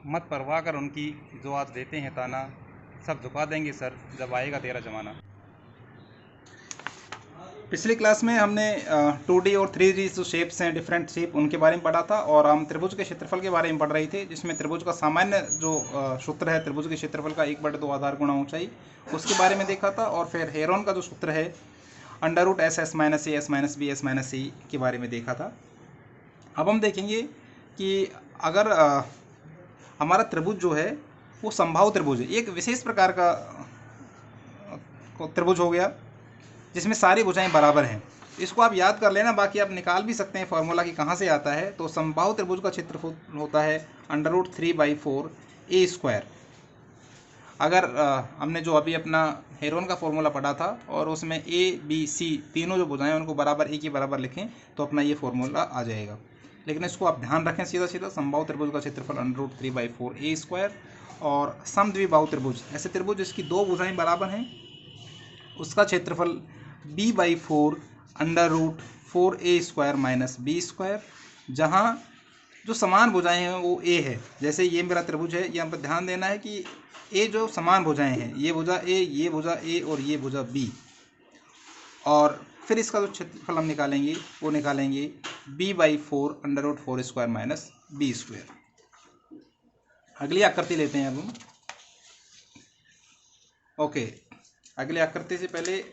मत परवाह कर उनकी जो आज देते हैं ताना, सब झुका देंगे सर जब आएगा तेरा ज़माना। पिछली क्लास में हमने 2D और 3D जो शेप्स हैं, डिफरेंट शेप, उनके बारे में पढ़ा था और हम त्रिभुज के क्षेत्रफल के बारे में पढ़ रहे थे, जिसमें त्रिभुज का सामान्य जो सूत्र है त्रिभुज के क्षेत्रफल का 1/2 आधार गुणा ऊंचाई, उसके बारे में देखा था। और फिर हेरोन का जो सूत्र है √SS - A S - B S - C के बारे में देखा था। अब हम देखेंगे कि अगर हमारा त्रिभुज जो है वो समबाहु त्रिभुज है, एक विशेष प्रकार का त्रिभुज हो गया जिसमें सारी भुजाएं बराबर हैं। इसको आप याद कर लेना, बाकी आप निकाल भी सकते हैं फॉर्मूला कि कहाँ से आता है। तो समबाहु त्रिभुज का क्षेत्रफल होता है √3/4 A²। अगर हमने जो अभी अपना हेरोन का फॉर्मूला पढ़ा था और उसमें A B C तीनों जो भुजाएं उनको बराबर A के बराबर लिखें तो अपना ये फॉर्मूला आ जाएगा। लेकिन इसको आप ध्यान रखें, सीधा सीधा समबाहु त्रिभुज का क्षेत्रफल √3/4 A²। और समद्विबाहु त्रिभुज, ऐसे त्रिभुज जिसकी दो भुजाएं बराबर हैं, उसका क्षेत्रफल B/4 √4A² - B², जहाँ जो समान भुजाएं हैं वो A है। जैसे ये मेरा त्रिभुज है, यहाँ पर ध्यान देना है कि A जो समान भुजाएं हैं, ये भुजा A, ये भुजा A और ये भुजा B। और फिर इसका जो क्षेत्रफल हम निकालेंगे वो निकालेंगे B/4 √4² - B²। अगली आकृति लेते हैं अब हम। ओके, अगली आकृति से पहले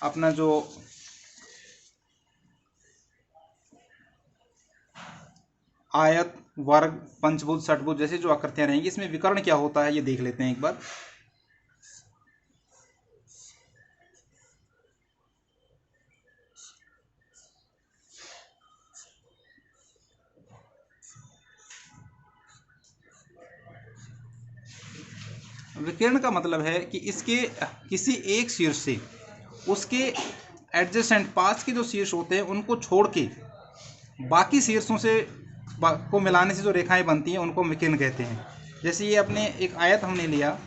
अपना जो आयत, वर्ग, पंचभुज, षटभुज जैसे जो आकृतियां रहेंगी, इसमें विकर्ण क्या होता है ये देख लेते हैं एक बार। विकर्ण का मतलब है कि इसके किसी एक शीर्ष से उसके एडजेसेंट पास के जो शीर्ष होते हैं उनको छोड़ के बाकी शीर्षों से को मिलाने से जो रेखाएं बनती हैं उनको विकर्ण कहते हैं। जैसे ये अपने एक आयत हमने लिया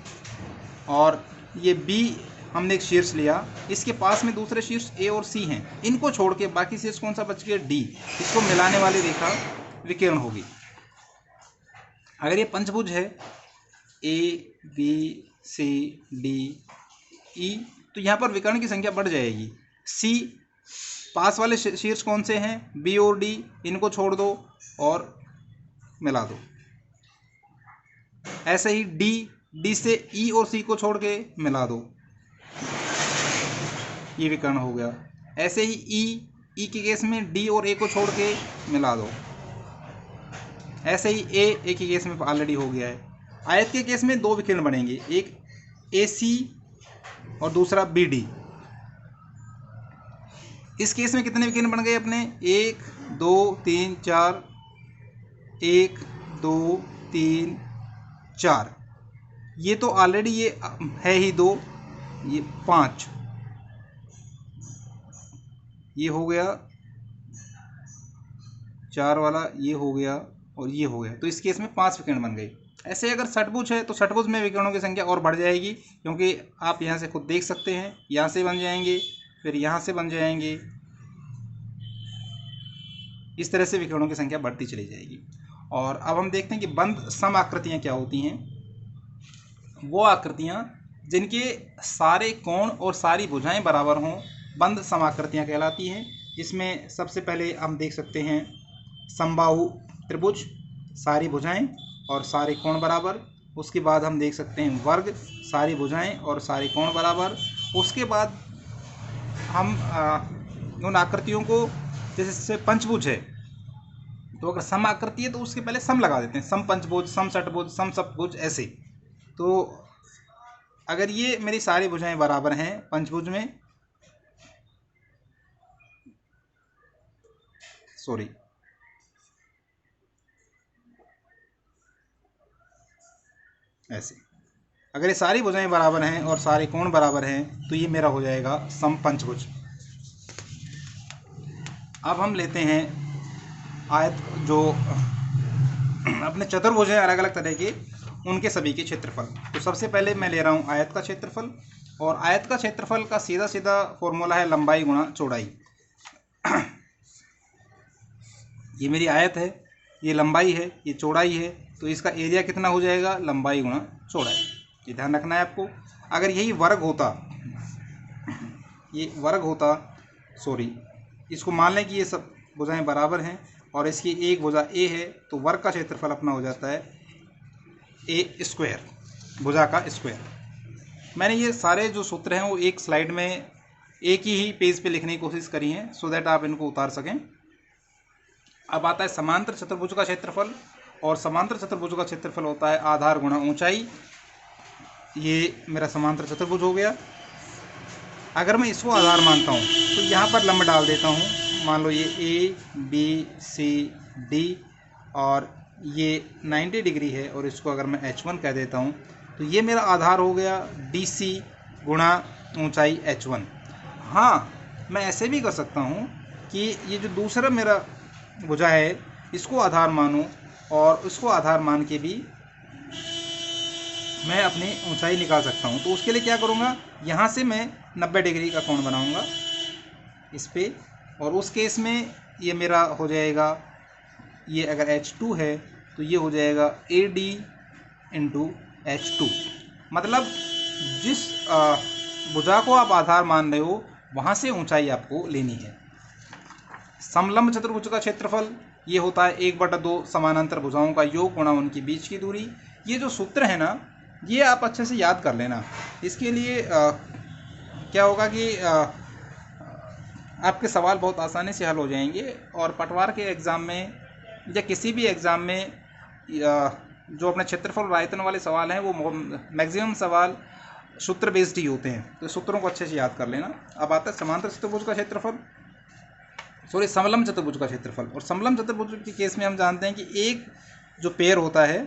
और ये B हमने एक शीर्ष लिया, इसके पास में दूसरे शीर्ष A और C हैं, इनको छोड़ के बाकी शीर्ष कौन सा बच गया? D। इसको मिलाने वाली रेखा विकर्ण होगी। अगर ये पंचभुज है A B C D E, तो यहाँ पर विकर्ण की संख्या बढ़ जाएगी। C पास वाले शीर्ष कौन से हैं? B और D, इनको छोड़ दो और मिला दो। ऐसे ही D से E और C को छोड़ के मिला दो, ये विकर्ण हो गया। ऐसे ही E के केस में D और A को छोड़ के मिला दो। ऐसे ही A के केस में ऑलरेडी हो गया है। आयत के केस में दो विकर्ण बनेंगे, एक AC और दूसरा BD। इस केस में कितने विकर्ण बन गए अपने? 1 2 3 4, 1 2 3 4। ये तो ऑलरेडी ये है ही 2, ये 5, ये हो गया 4 वाला, ये हो गया और ये हो गया। तो इस केस में 5 विकर्ण बन गए। ऐसे अगर षटभुज है तो षटभुज में विकर्णों की संख्या और बढ़ जाएगी, क्योंकि आप यहाँ से खुद देख सकते हैं, यहाँ से बन जाएंगे, फिर यहाँ से बन जाएंगे, इस तरह से विकर्णों की संख्या बढ़ती चली जाएगी। और अब हम देखते हैं कि बंद सम आकृतियाँ क्या होती हैं। वो आकृतियाँ जिनके सारे कोण और सारी भुजाएं बराबर हों, बंद सम आकृतियाँ कहलाती हैं। जिसमें सबसे पहले हम देख सकते हैं समबाहु त्रिभुज, सारी भुजाएं और सारे कोण बराबर। उसके बाद हम देख सकते हैं वर्ग, सारी भुजाएं और सारे कोण बराबर। उसके बाद हम उन आकृतियों को, जैसे पंचभुज है तो अगर सम आकृति है तो उसके पहले सम लगा देते हैं, सम पंचभुज, सम षटभुज, सम सप्तभुज, ऐसे। तो अगर ये मेरी सारी भुजाएं बराबर हैं पंचभुज में, सॉरी, ऐसे अगर ये सारी भुजाएं बराबर हैं और सारे कोण बराबर हैं तो ये मेरा हो जाएगा समपंचभुज। अब हम लेते हैं आयत, जो अपने चतुर्भुज हैं अलग अलग तरह के, उनके सभी के क्षेत्रफल। तो सबसे पहले मैं ले रहा हूँ आयत का क्षेत्रफल, और आयत का क्षेत्रफल का सीधा सीधा फॉर्मूला है लंबाई गुणा चौड़ाई। ये मेरी आयत है, ये लंबाई है, ये चौड़ाई है, तो इसका एरिया कितना हो जाएगा, लंबाई गुणा चौड़ाई। ये ध्यान रखना है आपको। अगर यही वर्ग होता, ये वर्ग होता, सॉरी, इसको मान लें कि ये सब भुजाएं बराबर हैं और इसकी एक भुजा ए है, तो वर्ग का क्षेत्रफल अपना हो जाता है ए स्क्वायर, भुजा का स्क्वायर। मैंने ये सारे जो सूत्र हैं वो एक स्लाइड में एक ही पेज पे लिखने की कोशिश करी है, सो दैट आप इनको उतार सकें। अब आता है समांतर चतुर्भुज का क्षेत्रफल, और समांतर चतुर्भुज का क्षेत्रफल होता है आधार गुणा ऊंचाई। ये मेरा समांतर चतुर्भुज हो गया। अगर मैं इसको आधार मानता हूँ तो यहाँ पर लंब डाल देता हूँ। मान लो ये ए बी सी डी और ये 90 डिग्री है, और इसको अगर मैं H1 कह देता हूँ तो ये मेरा आधार हो गया DC गुणा ऊंचाई H1। हाँ, मैं ऐसे भी कर सकता हूँ कि ये जो दूसरा मेरा भुजा है इसको आधार मानूँ, और उसको आधार मान के भी मैं अपनी ऊंचाई निकाल सकता हूँ। तो उसके लिए क्या करूँगा, यहाँ से मैं 90 डिग्री का कोण बनाऊँगा इस पे, और उस केस में ये मेरा हो जाएगा, ये अगर H2 है तो ये हो जाएगा AD इंटू H2। मतलब जिस भुजा को आप आधार मान रहे हो वहाँ से ऊंचाई आपको लेनी है। समलंब चतुर्भुज का क्षेत्रफल ये होता है 1/2 समानांतर भुजाओं का योग गुणा उनके बीच की दूरी। ये जो सूत्र है ना, ये आप अच्छे से याद कर लेना। इसके लिए क्या होगा कि आपके सवाल बहुत आसानी से हल हो जाएंगे, और पटवार के एग्ज़ाम में या किसी भी एग्ज़ाम में जो अपने क्षेत्रफल और आयतन वाले सवाल हैं वो मैक्सिमम सवाल सूत्र बेस्ड ही होते हैं, तो सूत्रों को अच्छे से याद कर लेना। अब आता है समांतर चतुर्भुज का क्षेत्रफल, सॉरी समलंब चतुर्भुज का क्षेत्रफल। और समलंब चतुर्भुज के केस में हम जानते हैं कि एक जो पेयर होता है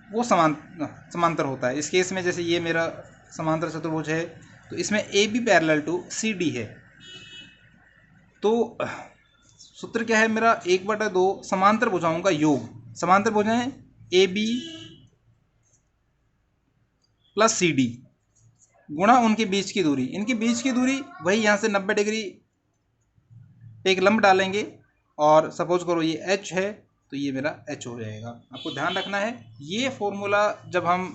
वो समांतर होता है। इस केस में जैसे ये मेरा समांतर चतुर्भुज है तो इसमें A B parallel to C D है, तो सूत्र क्या है मेरा, 1/2 समांतर भुजाओं का योग। समांतर भुजाएं A B plus C D गुणा उनके बीच की दूरी। इनके बीच की दूरी वही यहाँ से 90 डिग्री पे एक लंब डालेंगे, और सपोज करो ये H है तो ये मेरा H हो जाएगा। आपको ध्यान रखना है, ये फॉर्मूला जब हम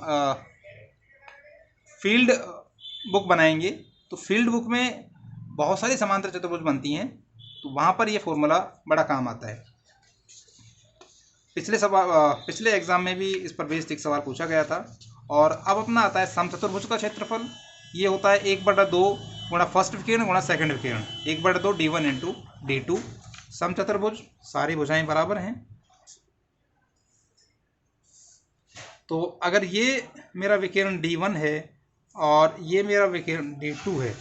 फील्ड बुक बनाएंगे तो फील्ड बुक में बहुत सारी समांतर चतुर्भुज बनती हैं, तो वहाँ पर ये फॉर्मूला बड़ा काम आता है। पिछले एग्जाम में भी इस पर बेस्ड एक सवाल पूछा गया था। और अब अपना आता है समचतुर्भुज का क्षेत्रफल। ये होता है 1/2 गुणा फर्स्ट विकर्ण गुणा सेकंड विकर्ण, 1/2 D1 इंटू D2। समचतुर्भुज सारी भुजाएं बराबर हैं, तो अगर ये मेरा विकर्ण D1 है और ये मेरा विकर्ण D2 है,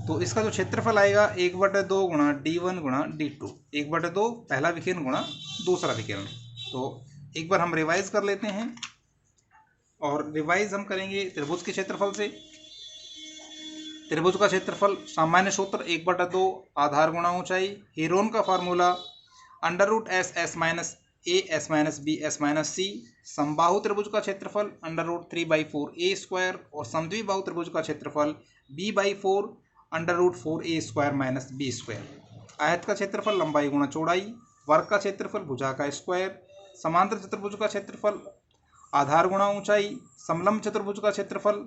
तो इसका जो क्षेत्रफल आएगा 1/2 गुणा D1 गुणा D2, 1/2 पहला विकर्ण गुणा दूसरा विकर्ण। तो एक बार हम रिवाइज कर लेते हैं, और रिवाइज हम करेंगे त्रिभुज के क्षेत्रफल से। त्रिभुज का क्षेत्रफल सामान्य सूत्र 1/2 आधार गुणा ऊंचाई। हेरोन का formula √S minus A S minus B S minus C। समबाहु त्रिभुज का क्षेत्रफल √3/4 A स्क्वायर, और समद्विबाहु त्रिभुज का क्षेत्रफल B/4 √4A square minus B square. आयत का क्षेत्रफल लंबाई गुणा चौड़ाई। वर्ग का क्षेत्रफल भुजा का स्क्वायर। समांतर चतुर्भुज का क्षेत्रफल आधार गुणा ऊंचाई। समलंब चतुर्भुज का क्षेत्रफल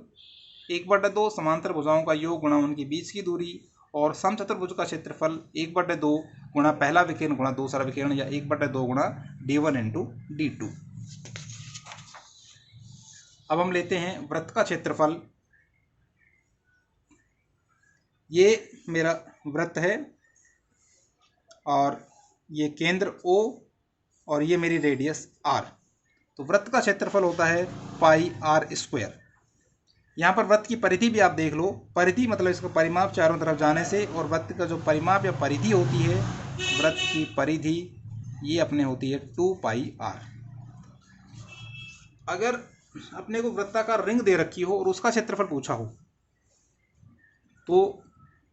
1/2 समांतर भुजाओं का योग गुणा उनके बीच की दूरी। और समचतुर्भुज का क्षेत्रफल 1/2 गुणा पहला विकर्ण गुणा दूसरा विकर्ण, या 1/2 गुणा D1 इंटू D2। अब हम लेते हैं वृत्त का क्षेत्रफल। ये मेरा वृत्त है और ये केंद्र O और ये मेरी रेडियस R। तो वृत्त का क्षेत्रफल होता है πr²। यहाँ पर वृत्त की परिधि भी आप देख लो। परिधि मतलब इसका परिमाप चारों तरफ जाने से, और वृत्त का जो परिमाप या परिधि होती है, वृत्त की परिधि ये अपने होती है 2πr। अगर अपने को वृत्ताकार रिंग दे रखी हो और उसका क्षेत्रफल पूछा हो तो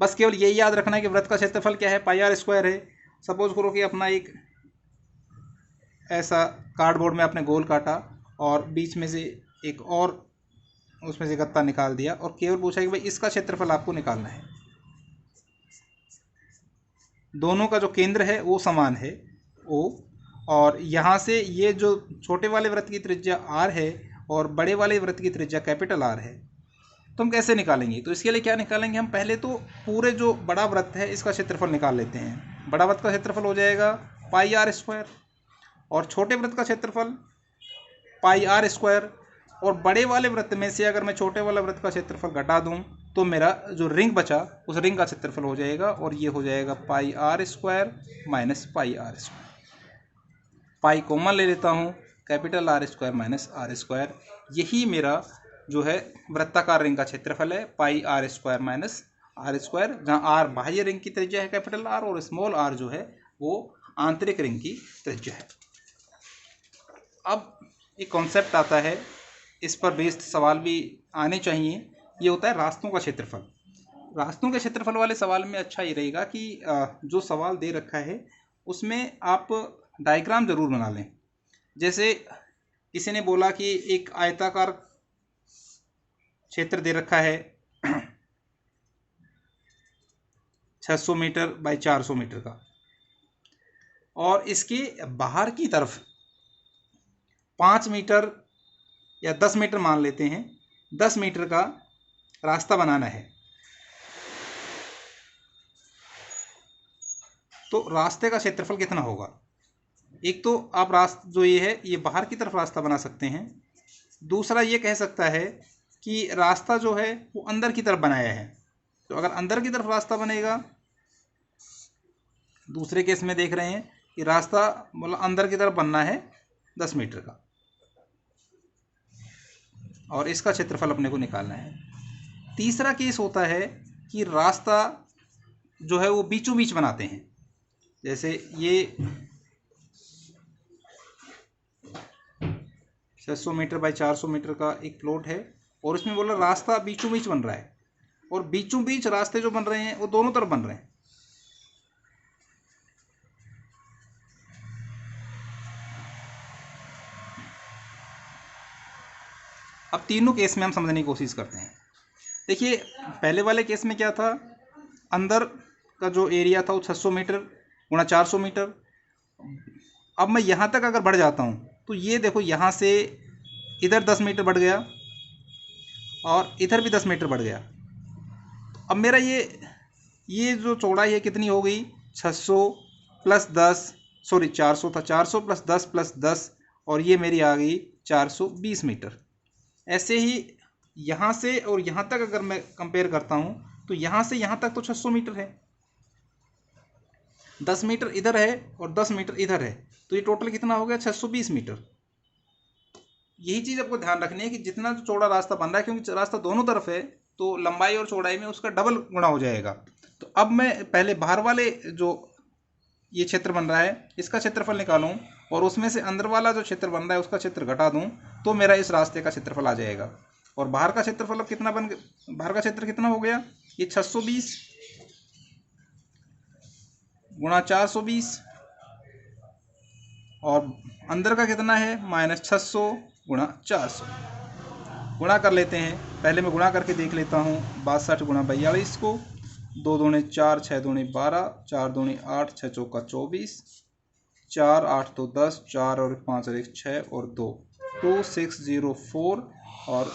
बस केवल यही याद रखना है कि वृत्त का क्षेत्रफल क्या है, πr² है। सपोज करो कि अपना एक ऐसा कार्डबोर्ड में आपने गोल काटा और बीच में से एक और उसमें से गत्ता निकाल दिया, और केवल पूछा कि भाई इसका क्षेत्रफल आपको निकालना है। दोनों का जो केंद्र है वो समान है O, और यहाँ से ये जो छोटे वाले वृत्त की त्रिज्या r है और बड़े वाले वृत्त की त्रिज्या कैपिटल R है, तो हम कैसे निकालेंगे? तो इसके लिए क्या निकालेंगे हम? पहले तो पूरे जो बड़ा वृत्त है इसका क्षेत्रफल निकाल लेते हैं। बड़ा वृत्त का क्षेत्रफल हो जाएगा पाई आर स्क्वायर और छोटे वृत्त का क्षेत्रफल पाई आर स्क्वायर। और बड़े वाले वृत्त में से अगर मैं छोटे वाले वृत्त का क्षेत्रफल घटा दूं तो मेरा जो रिंग बचा उस रिंग का क्षेत्रफल हो जाएगा और ये हो जाएगा pi R square minus pi R square. Pi common ले लेता हूँ, capital R square minus R square. यही मेरा जो है वृत्ताकार रिंग का क्षेत्रफल है, pi R square minus R square, जहाँ आर बाह्य रिंग की त्रिज्या है कैपिटल आर और स्मॉल आर जो है वो आंतरिक रिंग की त्रिज्या है। अब एक कॉन्सेप्ट आता है, इस पर बेस्ड सवाल भी आने चाहिए, ये होता है रास्तों का क्षेत्रफल। रास्तों के क्षेत्रफल वाले सवाल में अच्छा ये रहेगा कि जो सवाल दे रखा है उसमें आप डायग्राम जरूर बना लें। जैसे किसी ने बोला कि एक आयताकार क्षेत्र दे रखा है 600 मीटर बाई 400 मीटर का, और इसके बाहर की तरफ 5 मीटर या 10 मीटर मान लेते हैं, 10 मीटर का रास्ता बनाना है। तो रास्ते का क्षेत्रफल कितना होगा? एक तो आप जो ये है ये बाहर की तरफ रास्ता बना सकते हैं। दूसरा ये कह सकता है कि रास्ता जो है वो अंदर की तरफ बनाया है। तो अगर अंदर की तरफ रास्ता बनेगा, दूसरे केस में देख रहे हैं कि रास्ता मतलब अंदर की तरफ बनना है 10 मीटर का और इसका क्षेत्रफल अपने को निकालना है। तीसरा केस होता है कि रास्ता जो है वो बीचों बीच बनाते हैं। जैसे ये 600 मीटर बाई 400 मीटर का एक प्लॉट है और इसमें बोला रास्ता बीचों बीच बन रहा है, और बीचों बीच रास्ते जो बन रहे हैं वो दोनों तरफ बन रहे हैं। अब तीनों केस में हम समझने की कोशिश करते हैं। देखिए पहले वाले केस में क्या था, अंदर का जो एरिया था वो 600 मीटर गुणा 400 मीटर। अब मैं यहाँ तक अगर बढ़ जाता हूँ तो ये देखो यहाँ से इधर 10 मीटर बढ़ गया और इधर भी 10 मीटर बढ़ गया। अब मेरा ये जो चौड़ाई है कितनी हो गई? 600 प्लस 10, सॉरी 400 था, 400 प्लस 10 प्लस 10 और ये मेरी आ गई 420 मीटर। ऐसे ही यहाँ से और यहाँ तक अगर मैं कंपेयर करता हूँ तो यहाँ से यहाँ तक तो 600 मीटर है, 10 मीटर इधर है और 10 मीटर इधर है, तो ये टोटल कितना हो गया? 620 मीटर। यही चीज़ आपको ध्यान रखनी है कि जितना जो चौड़ा रास्ता बन रहा है, क्योंकि रास्ता दोनों तरफ है तो लंबाई और चौड़ाई में उसका डबल गुणा हो जाएगा। तो अब मैं पहले बाहर वाले जो ये क्षेत्र बन रहा है इसका क्षेत्रफल निकालूं और उसमें से अंदर वाला जो क्षेत्र बन रहा है उसका क्षेत्र घटा दूं तो मेरा इस रास्ते का क्षेत्रफल आ जाएगा। और बाहर का क्षेत्रफल अब कितना बाहर का क्षेत्र कितना हो गया? ये 620 गुणा 420 और अंदर का कितना है? माइनस 600 गुणा 400। गुणा कर लेते हैं, पहले मैं गुणा करके देख लेता हूँ। 62 गुणा 42 को, 2 दूने 4, 6 दूने 12, 4 दूने 8, 6 चौका 24, 4 8 तो 10, 4 और 5 और 1 6 और 2, 2604 और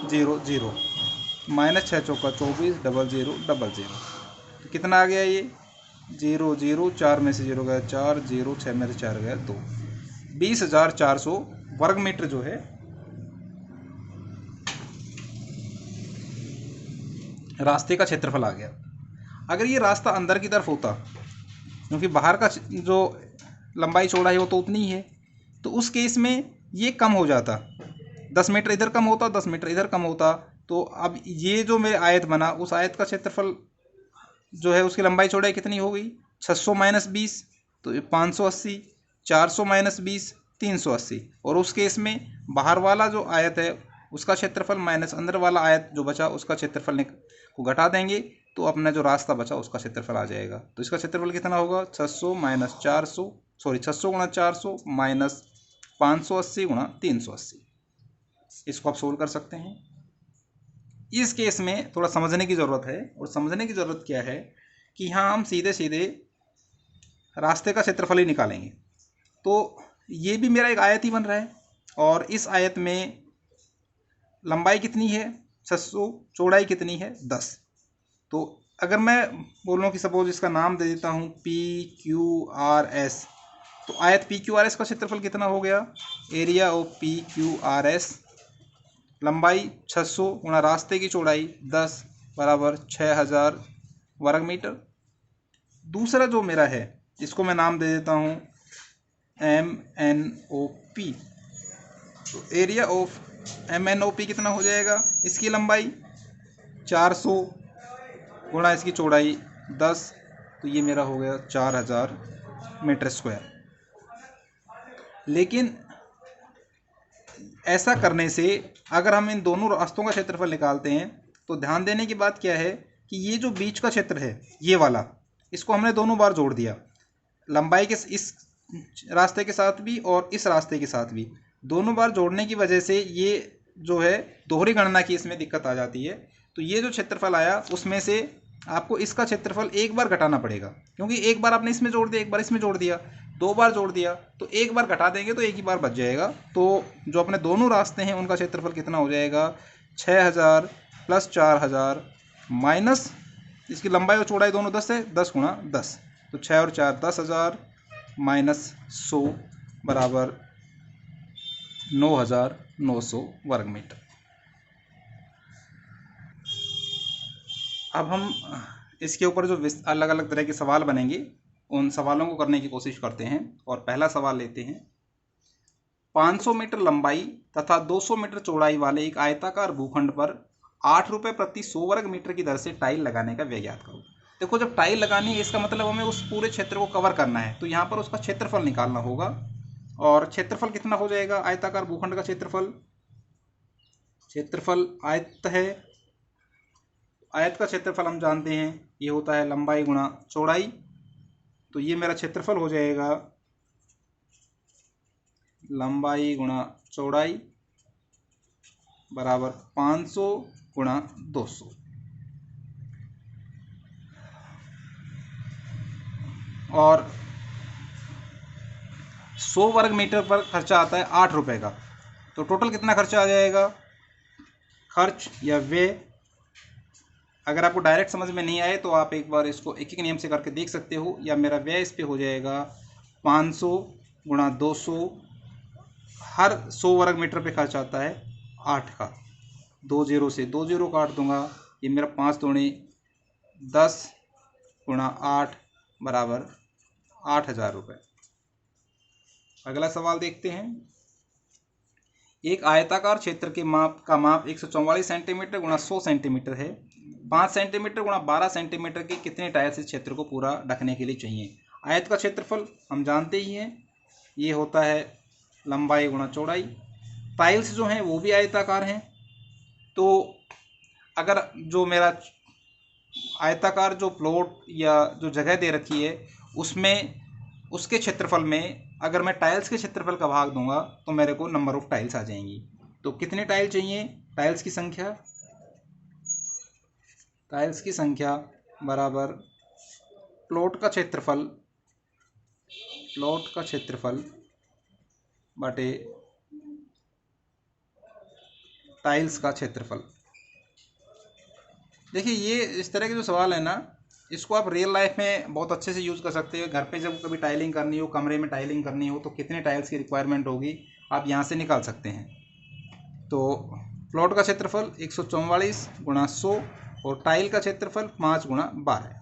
00 माइनस 6 चौका 24, 00 00। तो कितना आ गया ये? 0 0, 4 में से 0 गया 4, 0 6 में से 4 गया 2। 20,400 वर्ग मीटर जो है रास्ते का क्षेत्रफल आ गया। अगर ये रास्ता अंदर की तरफ होता, क्योंकि बाहर का जो लंबाई चौड़ाई है वो तो उतनी ही है, तो उस केस में ये कम हो जाता, 10 मीटर इधर कम होता, 10 मीटर इधर कम होता। तो अब ये जो मेरे आयत बना उस आयत का क्षेत्रफल जो है उसकी लंबाई चौड़ाई कितनी हो गई? 600 माइनस 20 तो 580, 400 माइनस 20 380। और उस केस में बाहर वाला जो आयत है उसका क्षेत्रफल माइनस अंदर वाला आयत जो बचा उसका क्षेत्रफल को घटा देंगे तो अपना जो रास्ता बचा उसका क्षेत्रफल आ जाएगा। तो इसका क्षेत्रफल कितना होगा? 600 माइनस 400, सॉरी 600 गुणा 400 माइनस 580 गुणा 380। इसको आप सोल्व कर सकते हैं। इस केस में थोड़ा समझने की ज़रूरत है, और समझने की ज़रूरत क्या है कि यहाँ हम सीधे सीधे रास्ते का क्षेत्रफल ही निकालेंगे। तो ये भी मेरा एक आयत ही बन रहा है, और इस आयत में लंबाई कितनी है 600, चौड़ाई कितनी है 10। तो अगर मैं बोलूँ कि सपोज इसका नाम दे देता हूँ PQRS, तो आयत PQRS का क्षेत्रफल कितना हो गया, एरिया ऑफ PQRS, लंबाई 600 गुणा रास्ते की चौड़ाई 10 बराबर 6000 वर्ग मीटर। दूसरा जो मेरा है इसको मैं नाम दे देता हूँ MNOP। तो एरिया ऑफ MNOP कितना हो जाएगा, इसकी लंबाई 400 गुणा इसकी चौड़ाई 10, तो ये मेरा हो गया 4000 मीटर स्क्वायर। लेकिन ऐसा करने से अगर हम इन दोनों रास्तों का क्षेत्रफल निकालते हैं तो ध्यान देने की बात क्या है कि ये जो बीच का क्षेत्र है ये वाला, इसको हमने दोनों बार जोड़ दिया, लंबाई के इस रास्ते के साथ भी और इस रास्ते के साथ भी, दोनों बार जोड़ने की वजह से ये जो है दोहरी गणना की इसमें दिक्कत आ जाती है। तो ये जो क्षेत्रफल आया उसमें से आपको इसका क्षेत्रफल एक बार घटाना पड़ेगा, क्योंकि एक बार आपने इसमें जोड़ दिया, एक बार इसमें जोड़ दिया, दो बार जोड़ दिया, तो एक बार घटा देंगे तो एक ही बार बच जाएगा। तो जो अपने दोनों रास्ते हैं उनका क्षेत्रफल कितना हो जाएगा, 6000 प्लस 4000 माइनस इसकी लंबाई और चौड़ाई दोनों 10 है, 10 गुणा 10, तो 6 और 4 10,000 माइनस 100 बराबर 9900 वर्ग मीटर। अब हम इसके ऊपर जो अलग अलग तरह के सवाल बनेंगे उन सवालों को करने की कोशिश करते हैं। और पहला सवाल लेते हैं, 500 मीटर लंबाई तथा 200 मीटर चौड़ाई वाले एक आयताकार भूखंड पर 8 रुपये प्रति 100 वर्ग मीटर की दर से टाइल लगाने का व्यय ज्ञात करो। देखो, जब टाइल लगानी है इसका मतलब हमें उस पूरे क्षेत्र को कवर करना है, तो यहाँ पर उसका क्षेत्रफल निकालना होगा। और क्षेत्रफल कितना हो जाएगा आयताकार भूखंड का क्षेत्रफल, आयत है, आयत का क्षेत्रफल हम जानते हैं ये होता है लंबाई गुणा चौड़ाई। तो ये मेरा क्षेत्रफल हो जाएगा लंबाई गुणा चौड़ाई बराबर 500 गुणा 200। और 100 वर्ग मीटर पर खर्चा आता है 8 रुपये का, तो टोटल कितना खर्चा आ जाएगा, खर्च या व्यय। अगर आपको डायरेक्ट समझ में नहीं आए तो आप एक बार इसको एक एक नियम से करके देख सकते हो। या मेरा व्यय इस पे हो जाएगा 500 गुणा 200, हर 100 वर्ग मीटर पे खर्च आता है 8 का, 2 0 से 2 0 काट दूंगा, ये मेरा 5 दूनी 10 गुणा 8 बराबर 8000 रुपये। अगला सवाल देखते हैं, एक आयताकार क्षेत्र के माप 144 सेंटीमीटर गुणा 100 सेंटीमीटर है। 5 सेंटीमीटर गुणा 12 सेंटीमीटर के कितने टाइल्स इस क्षेत्र को पूरा ढकने के लिए चाहिए। आयत का क्षेत्रफल हम जानते ही हैं, ये होता है लंबाई गुणा चौड़ाई। टाइल्स जो हैं वो भी आयताकार हैं, तो अगर जो मेरा आयताकार जो प्लॉट या जो जगह दे रखी है उसमें उसके क्षेत्रफल में अगर मैं टाइल्स के क्षेत्रफल का भाग दूंगा तो मेरे को नंबर ऑफ टाइल्स आ जाएंगी। तो कितने टाइल चाहिए, टाइल्स की संख्या बराबर प्लॉट का क्षेत्रफल बटे टाइल्स का क्षेत्रफल। देखिए, ये इस तरह के जो सवाल है ना, इसको आप रियल लाइफ में बहुत अच्छे से यूज़ कर सकते हो। घर पे जब कभी टाइलिंग करनी हो, कमरे में टाइलिंग करनी हो, तो कितने टाइल्स की रिक्वायरमेंट होगी आप यहाँ से निकाल सकते हैं। तो प्लॉट का क्षेत्रफल 144 गुणा 100 और टाइल का क्षेत्रफल 5 गुणा 12।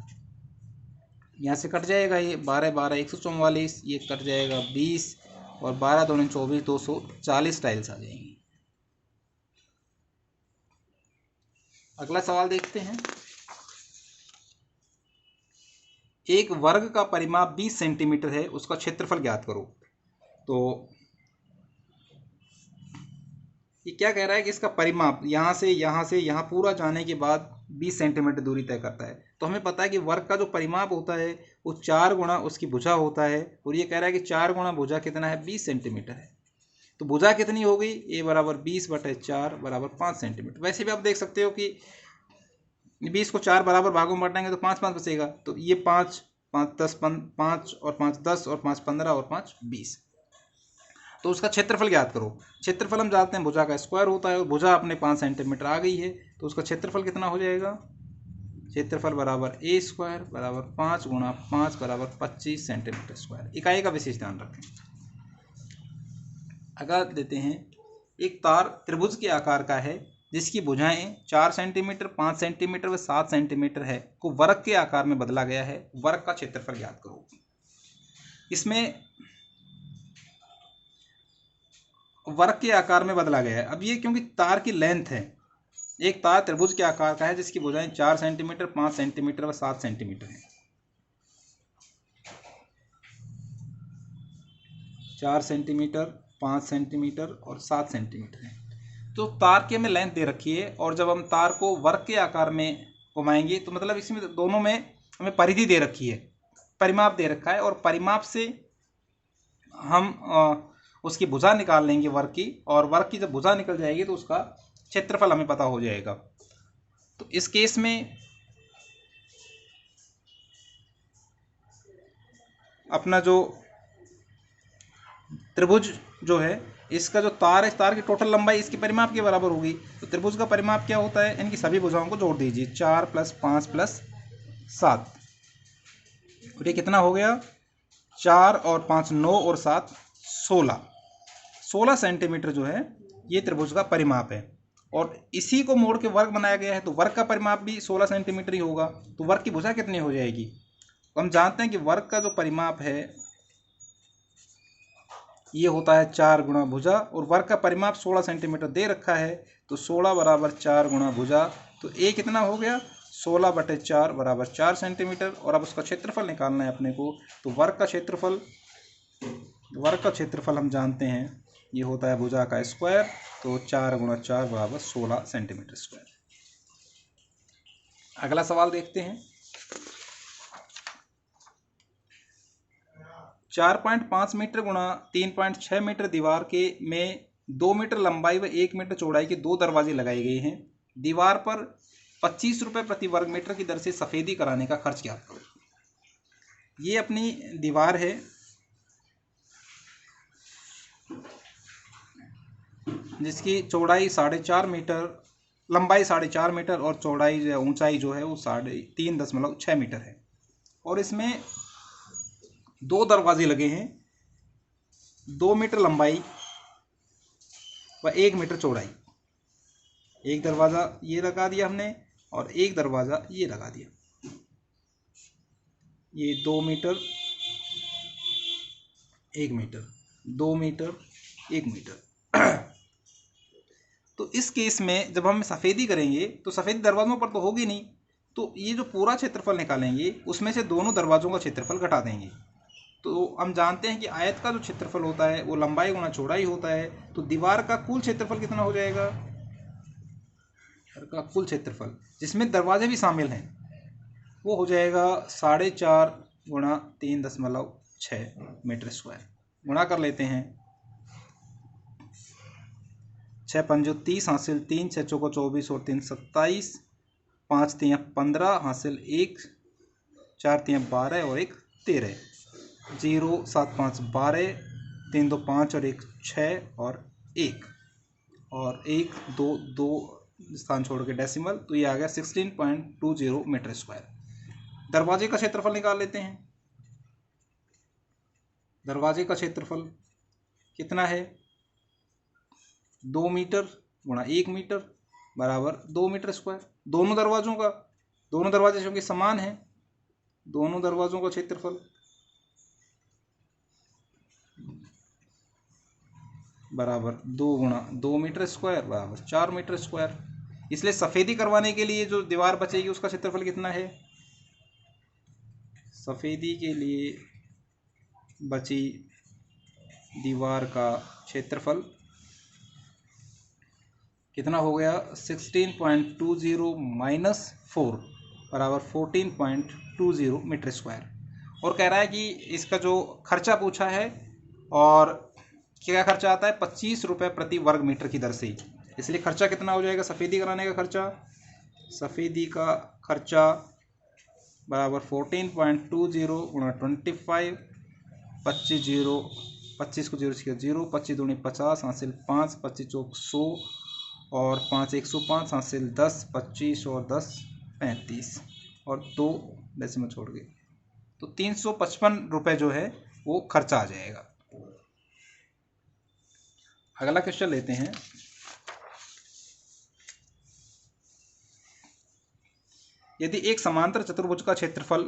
यहाँ से कट जाएगा ये 12 12 144, ये कट जाएगा 20 और 12 दूनी 24, 240 टाइल्स आ जाएंगी। अगला सवाल देखते हैं, एक वर्ग का परिमाप 20 सेंटीमीटर है, उसका क्षेत्रफल ज्ञात करो। तो ये क्या कह रहा है कि इसका परिमाप यहाँ से यहाँ पूरा जाने के बाद 20 सेंटीमीटर दूरी तय करता है। तो हमें पता है कि वर्ग का जो परिमाप होता है वो 4 गुणा उसकी भुजा होता है, और ये कह रहा है कि 4 गुणा भुजा कितना है, 20 सेंटीमीटर है। तो भुजा कितनी होगी, ए बराबर 20/4 बराबर 5 सेंटीमीटर। वैसे भी आप देख सकते हो कि 20 को 4 बराबर भागों में बांटेंगे तो 5 5 बचेगा। तो ये 5 5 10 5 और 5 10 और 5 15 और 5 20, तो उसका क्षेत्रफल ज्ञात करो। क्षेत्रफल हम जानते हैं भुजा का स्क्वायर होता है और भुजा अपने 5 सेंटीमीटर आ गई है, तो उसका क्षेत्रफल कितना हो जाएगा? क्षेत्रफल बराबर ए स्क्वायर बराबर 5 गुणा 5 बराबर 25 सेंटीमीटर स्क्वायर। इकाई का विशेष ध्यान रखें। अगर देते हैं एक तार त्रिभुज के आकार का है जिसकी भुजाएं 4 सेंटीमीटर, 5 सेंटीमीटर व 7 सेंटीमीटर है को वर्ग के आकार में बदला गया है, वर्ग का क्षेत्रफल ज्ञात करो। इसमें वर्ग के आकार में बदला गया है। अब ये क्योंकि तार की लेंथ है, एक तार त्रिभुज के आकार का है जिसकी भुजाएं 4 सेंटीमीटर, 5 सेंटीमीटर व 7 सेंटीमीटर है। 4 सेंटीमीटर, 5 सेंटीमीटर और 7 सेंटीमीटर है। तो तार की हमें लेंथ दे रखी है और जब हम तार को वर्ग के आकार में घुमाएंगे तो मतलब इसमें दोनों में हमें परिधि दे रखी है, परिमाप दे रखा है और परिमाप से हम उसकी भुजा निकाल लेंगे वर्ग की, और वर्ग की जब भुजा निकल जाएगी तो उसका क्षेत्रफल हमें पता हो जाएगा। तो इस केस में अपना जो त्रिभुज जो है, इसका जो तार है, इस तार की टोटल लंबाई इसके परिमाप के बराबर होगी। तो त्रिभुज का परिमाप क्या होता है? इनकी सभी भुजाओं को जोड़ दीजिए, 4 + 5 + 7, और ये कितना हो गया? 4 और 5 9 और 7 16 सेंटीमीटर जो है ये त्रिभुज का परिमाप है। और इसी को मोड़ के वर्ग बनाया गया है, तो वर्ग का परिमाप भी 16 सेंटीमीटर ही होगा। तो वर्ग की भुजा कितनी हो जाएगी? हम जानते हैं कि वर्ग का जो परिमाप है ये होता है 4 गुणा भुजा, और वर्ग का परिमाप 16 सेंटीमीटर दे रखा है, तो 16 बराबर 4 गुणा भुजा, तो ए कितना हो गया? 16/4 बराबर 4 सेंटीमीटर। और अब उसका क्षेत्रफल निकालना है अपने को, तो वर्ग का क्षेत्रफल हम जानते हैं ये होता है भुजा का स्क्वायर, तो 4 गुणा 4 बराबर 16 सेंटीमीटर स्क्वायर। अगला सवाल देखते हैं। 4.5 मीटर गुणा 3.6 मीटर दीवार के में 2 मीटर लंबाई व 1 मीटर चौड़ाई के 2 दरवाजे लगाए गए हैं। दीवार पर 25 रुपये प्रति वर्ग मीटर की दर से सफ़ेदी कराने का खर्च ज्ञात करो। ये अपनी दीवार है जिसकी चौड़ाई 4.5 मीटर, लंबाई 4.5 मीटर और चौड़ाई ऊंचाई जो है वो 3.6 मीटर है, और इसमें 2 दरवाजे लगे हैं, 2 मीटर लंबाई व 1 मीटर चौड़ाई। एक दरवाज़ा ये लगा दिया हमने और एक दरवाज़ा ये लगा दिया। ये 2 मीटर 1 मीटर, 2 मीटर 1 मीटर। तो इस केस में जब हम सफ़ेदी करेंगे तो सफ़ेदी दरवाज़ों पर तो होगी नहीं, तो ये जो पूरा क्षेत्रफल निकालेंगे उसमें से दोनों दरवाज़ों का क्षेत्रफल घटा देंगे। तो हम जानते हैं कि आयत का जो क्षेत्रफल होता है वो लंबाई गुणा चौड़ाई होता है, तो दीवार का कुल क्षेत्रफल कितना हो जाएगा? घर का कुल क्षेत्रफल जिसमें दरवाजे भी शामिल हैं वो हो जाएगा 4.5 गुणा 3.6 मीटर स्क्वायर। गुणा कर लेते हैं, 6 पंजो 30 हासिल 3, 6 चौको 24 और 3 27, 5 3 15 हासिल 1, 4 3 12 और 1 13, 0 7 5 12, 3 2 5 और 1 6 और 1 और 1 2 2 स्थान छोड़ के डेसिमल, तो ये आ गया 16.20 मीटर स्क्वायर। दरवाजे का क्षेत्रफल निकाल लेते हैं। दरवाजे का क्षेत्रफल कितना है? 2 मीटर गुणा 1 मीटर बराबर 2 मीटर स्क्वायर। दोनों दरवाजों का, दोनों दरवाजे क्योंकि समान हैं, दोनों दरवाजों का क्षेत्रफल बराबर 2 गुणा 2 मीटर स्क्वायर बराबर 4 मीटर स्क्वायर। इसलिए सफ़ेदी करवाने के लिए जो दीवार बचेगी उसका क्षेत्रफल कितना है? सफ़ेदी के लिए बची दीवार का क्षेत्रफल कितना हो गया? 16.20 माइनस 4 बराबर 14.20 मीटर स्क्वायर। और कह रहा है कि इसका जो खर्चा पूछा है, और क्या खर्चा आता है? 25 रुपये प्रति वर्ग मीटर की दर से। इसलिए खर्चा कितना हो जाएगा सफ़ेदी कराने का खर्चा? सफ़ेदी का खर्चा बराबर 14.20 गुणा 25, 25 0 25 को 0 से 0, 25 दूनी 50 हासिल 5, 25 चौक 100 और 5 105 हासिल 10, 25 और 10 35 और 2 डेसिमल छोड़ गए, तो 355 रुपये जो है वो खर्चा आ जाएगा। अगला क्वेश्चन लेते हैं। यदि एक समांतर चतुर्भुज का क्षेत्रफल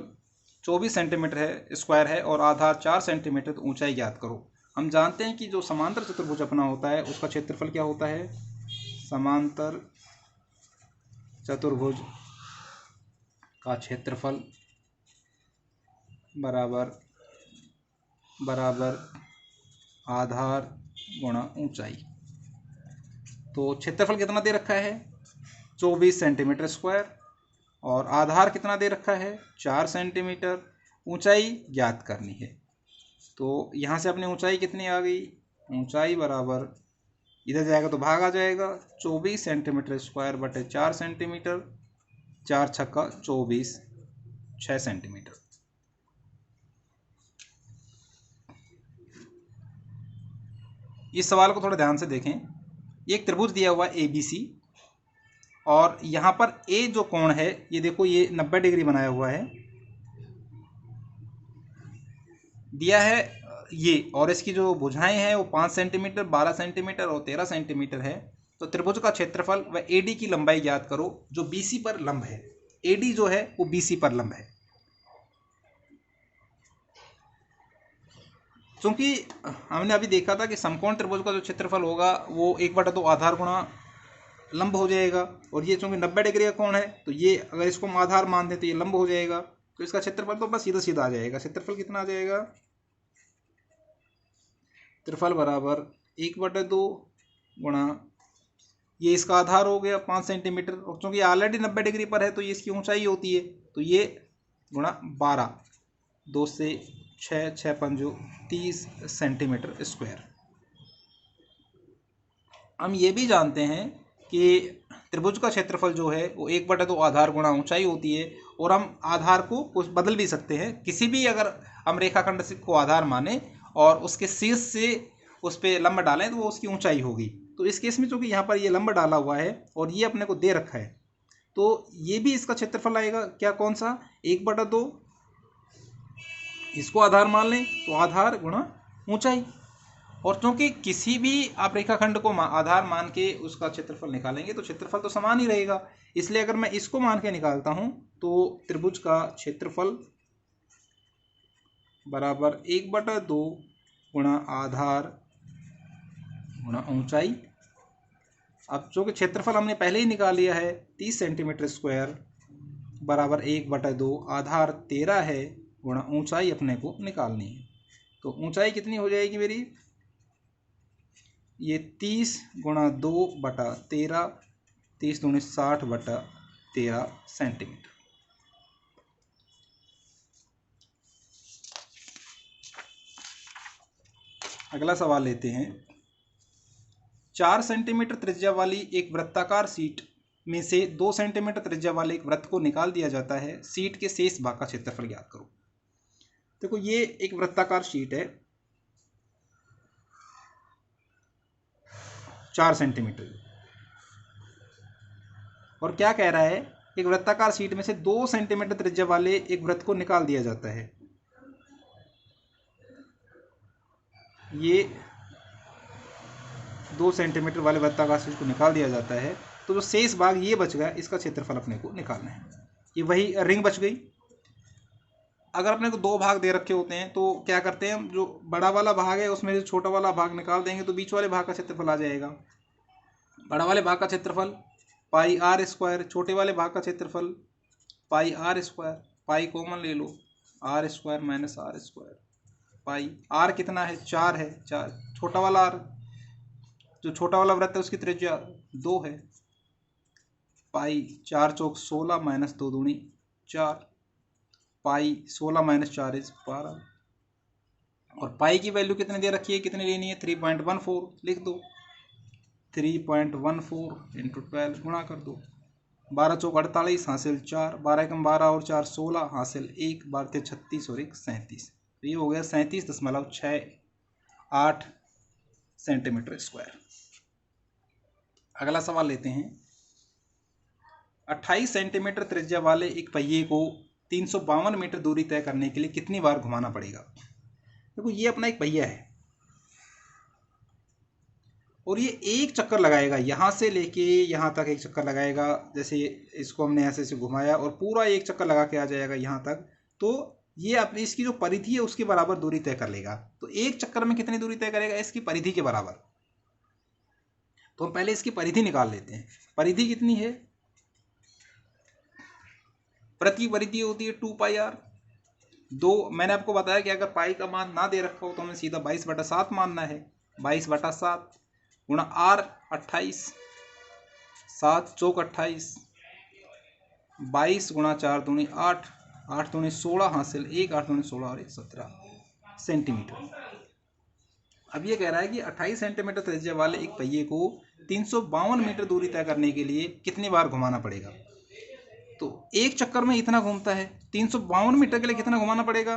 24 सेंटीमीटर है स्क्वायर है और आधार 4 सेंटीमीटर, तो ऊंचाई ज्ञात करो। हम जानते हैं कि जो समांतर चतुर्भुज अपना होता है उसका क्षेत्रफल क्या होता है, समांतर चतुर्भुज का क्षेत्रफल बराबर आधार गुणा ऊंचाई। तो क्षेत्रफल कितना दे रखा है, 24 सेंटीमीटर स्क्वायर और आधार कितना दे रखा है, 4 सेंटीमीटर। ऊंचाई ज्ञात करनी है, तो यहाँ से अपनी ऊंचाई कितनी आ गई, ऊंचाई बराबर इधर जाएगा तो भाग आ जाएगा, 24 सेंटीमीटर स्क्वायर बटे 4 सेंटीमीटर, 4 छक्का 24, 6 सेंटीमीटर। इस सवाल को थोड़ा ध्यान से देखें। एक त्रिभुज दिया हुआ है ABC और यहाँ पर A जो कोण है ये देखो, ये 90 डिग्री बनाया हुआ है दिया है ये, और इसकी जो भुजाएं हैं वो 5 सेंटीमीटर, 12 सेंटीमीटर और 13 सेंटीमीटर है। तो त्रिभुज का क्षेत्रफल व AD की लंबाई ज्ञात करो जो BC पर लंब है। AD जो है वो BC पर लंब है। क्योंकि हमने अभी देखा था कि समकोण त्रिभुज का जो क्षेत्रफल होगा वो 1/2 आधार गुणा लंब हो जाएगा, और ये चूंकि 90 डिग्री का कोण है तो ये अगर इसको हम आधार मान दें तो ये लंब हो जाएगा, तो इसका क्षेत्रफल तो बस सीधा सीधा आ जाएगा। क्षेत्रफल कितना आ जाएगा, क्षेत्रफल बराबर 1/2 गुणा ये इसका आधार हो गया 5 सेंटीमीटर, और चूंकि ऑलरेडी 90 डिग्री पर है तो ये इसकी ऊंचाई होती है, तो ये गुणा 12, 2 से 6, 6 पंजो 30 सेंटीमीटर स्क्वायर। हम ये भी जानते हैं कि त्रिभुज का क्षेत्रफल जो है वो 1/2 आधार गुणा ऊंचाई होती है, और हम आधार को कुछ बदल भी सकते हैं। किसी भी अगर हम रेखाखंड को आधार माने और उसके शीर्ष से उस पर लंब डालें तो वो उसकी ऊंचाई होगी। तो इस केस में चूंकि यहाँ पर ये लंब डाला हुआ है और ये अपने को दे रखा है, तो ये भी इसका क्षेत्रफल आएगा क्या, कौन सा, 1/2, इसको आधार मान लें तो आधार गुणा ऊंचाई। और चूंकि किसी भी आप रेखाखंड को आधार मान के उसका क्षेत्रफल निकालेंगे तो क्षेत्रफल तो समान ही रहेगा, इसलिए अगर मैं इसको मान के निकालता हूं तो त्रिभुज का क्षेत्रफल बराबर 1/2 गुणा आधार गुणा ऊंचाई। अब चूंकि क्षेत्रफल हमने पहले ही निकाल लिया है 30 सेंटीमीटर स्क्वायर बराबर 1/2 आधार 13 है गुणा ऊंचाई अपने को निकालनी है। तो ऊंचाई कितनी हो जाएगी मेरी, ये 30 गुणा 2/13, 30 दूनी 60/13 सेंटीमीटर। अगला सवाल लेते हैं। 4 सेंटीमीटर त्रिज्या वाली एक वृत्ताकार शीट में से 2 सेंटीमीटर त्रिज्या वाले एक वृत्त को निकाल दिया जाता है, शीट के शेष भाग का क्षेत्रफल ज्ञात करो। देखो ये एक वृत्ताकार शीट है 4 सेंटीमीटर, और क्या कह रहा है, एक वृत्ताकार शीट में से 2 सेंटीमीटर त्रिज्या वाले एक वृत्त को निकाल दिया जाता है। ये 2 सेंटीमीटर वाले वृत्ताकार शीट को निकाल दिया जाता है, तो जो शेष भाग ये बच गया इसका क्षेत्रफल अपने को निकालना है। ये वही रिंग बच गई। अगर अपने को 2 भाग दे रखे होते हैं तो क्या करते हैं हम, जो बड़ा वाला भाग है उसमें से छोटा वाला भाग निकाल देंगे तो बीच वाले भाग का क्षेत्रफल आ जाएगा। बड़ा वाले भाग का क्षेत्रफल पाई आर स्क्वायर, छोटे वाले भाग का क्षेत्रफल pi R square, pi common ले लो, R square minus R square, pi R कितना है 4 है, 4 छोटा वाला आर, जो छोटा वाला वृत्त है उसकी त्रिज्या 2 है, पाई 4 चौक 16 माइनस 2 दूनी 4, पाई 16 माइनस 4 इज 12, और पाई की वैल्यू कितने दे रखी है, कितनी लेनी है 3.14, लिख दो 3.14 इंटू 12 गुणा कर दो, 12 चौक 48 हासिल 4, 12 एकम 12 और 4 16 हासिल 1, 12 36 और 1 37, तो ये हो गया 37.6 8 सेंटीमीटर स्क्वायर। अगला सवाल लेते हैं। 28 सेंटीमीटर त्रिज्या वाले एक पहिए को 352 मीटर दूरी तय करने के लिए कितनी बार घुमाना पड़ेगा। देखो ये अपना एक पहिया है और ये एक चक्कर लगाएगा, यहाँ से लेके यहाँ तक एक चक्कर लगाएगा। जैसे इसको हमने ऐसे से घुमाया और पूरा एक चक्कर लगा के आ जाएगा यहाँ तक, तो ये अपनी इसकी जो परिधि है उसके बराबर दूरी तय कर लेगा। तो एक चक्कर में कितनी दूरी तय करेगा, इसकी परिधि के बराबर। तो हम पहले इसकी परिधि निकाल लेते हैं। परिधि कितनी है, प्रति परिधि होती है 2πr। मैंने आपको बताया कि अगर पाई का मान ना दे रखा हो तो हमें सीधा 22/7 मानना है। 22/7 गुणा r 28, 7 चौक 28, 22 गुणा 4 दूनी 8, 8 दूनी 16 हासिल 1, 8 दूनी 16 और 1 17 सेंटीमीटर। अब ये कह रहा है कि 28 सेंटीमीटर त्रिज्या वाले एक पहिए को 352 मीटर दूरी तय करने के लिए कितनी बार घुमाना पड़ेगा। तो एक चक्कर में इतना घूमता है, 352 मीटर के लिए कितना घुमाना पड़ेगा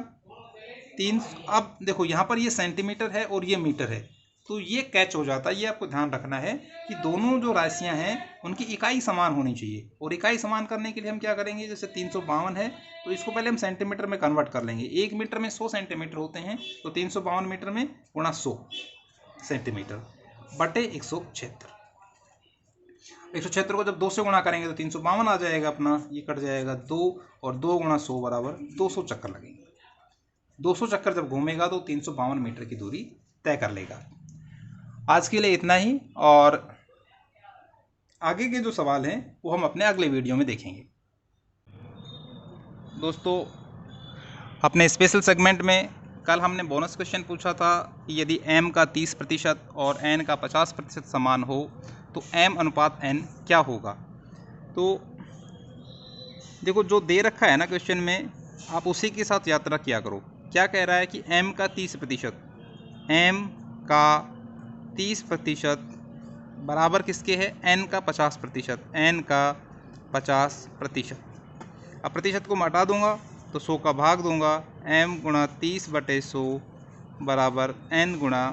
3। अब देखो यहाँ पर ये सेंटीमीटर है और ये मीटर है, तो ये कैच हो जाता है। ये आपको ध्यान रखना है कि दोनों जो राशियां हैं उनकी इकाई समान होनी चाहिए। और इकाई समान करने के लिए हम क्या करेंगे, जैसे 352 है तो इसको पहले हम सेंटीमीटर में कन्वर्ट कर लेंगे। 1 मीटर में 100 सेंटीमीटर होते हैं, तो 352 मीटर में गुणा 100 सेंटीमीटर बटे 176। 176 को जब 2 से गुणा करेंगे तो 352 आ जाएगा अपना, ये कट जाएगा 2 और 2 गुणा 100 बराबर 200 चक्कर लगेंगे। 200 चक्कर जब घूमेगा तो 352 मीटर की दूरी तय कर लेगा। आज के लिए इतना ही, और आगे के जो सवाल हैं वो हम अपने अगले वीडियो में देखेंगे। दोस्तों, अपने स्पेशल सेगमेंट में कल हमने बोनस क्वेश्चन पूछा था कि यदि m का 30% और n का 50% समान हो तो m अनुपात n क्या होगा। तो देखो जो दे रखा है ना क्वेश्चन में, आप उसी के साथ यात्रा किया करो। क्या कह रहा है कि m का 30%, m का 30% बराबर किसके है, n का 50%, n का 50%। अब प्रतिशत को मैं हटा दूंगा तो 100 का भाग दूंगा, m गुणा 30/100 बराबर n गुणा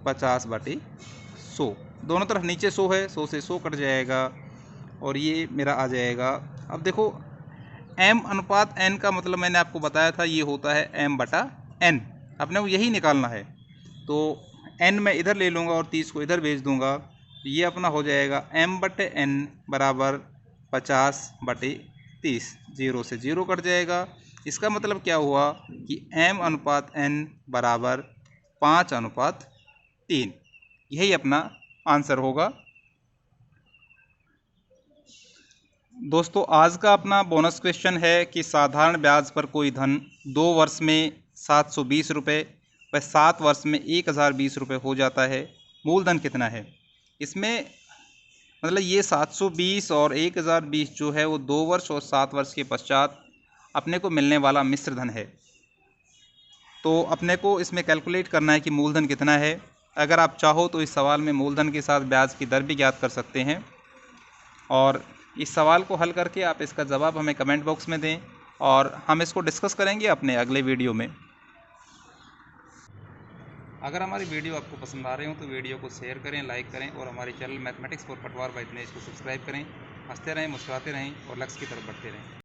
50/100। दोनों तरफ नीचे 100 है, 100 से 100 कट जाएगा और ये मेरा आ जाएगा। अब देखो m अनुपात n का मतलब मैंने आपको बताया था, ये होता है m/n। अपने को यही निकालना है, तो n मैं इधर ले लूँगा और 30 को इधर भेज दूँगा, ये अपना हो जाएगा m/n बराबर 50/30। 0 से 0 कट जाएगा। इसका मतलब क्या हुआ कि m अनुपात n बराबर 5:3। यही अपना आंसर होगा। दोस्तों, आज का अपना बोनस क्वेश्चन है कि साधारण ब्याज पर कोई धन 2 वर्ष में 720 रुपये व 7 वर्ष में 1020 रुपये हो जाता है, मूलधन कितना है। इसमें मतलब ये 720 और 1020 जो है वो 2 वर्ष और 7 वर्ष के पश्चात अपने को मिलने वाला मिश्र धन है। तो अपने को इसमें कैलकुलेट करना है कि मूलधन कितना है। अगर आप चाहो तो इस सवाल में मूलधन के साथ ब्याज की दर भी ज्ञात कर सकते हैं, और इस सवाल को हल करके आप इसका जवाब हमें कमेंट बॉक्स में दें और हम इसको डिस्कस करेंगे अपने अगले वीडियो में। अगर हमारी वीडियो आपको पसंद आ रही हो तो वीडियो को शेयर करें, लाइक करें और हमारे चैनल मैथमेटिक्स फॉर पटवार बाय दिनेश को सब्सक्राइब करें। हंसते रहें, मुस्कुराते रहें और लक्ष्य की तरफ बढ़ते रहें।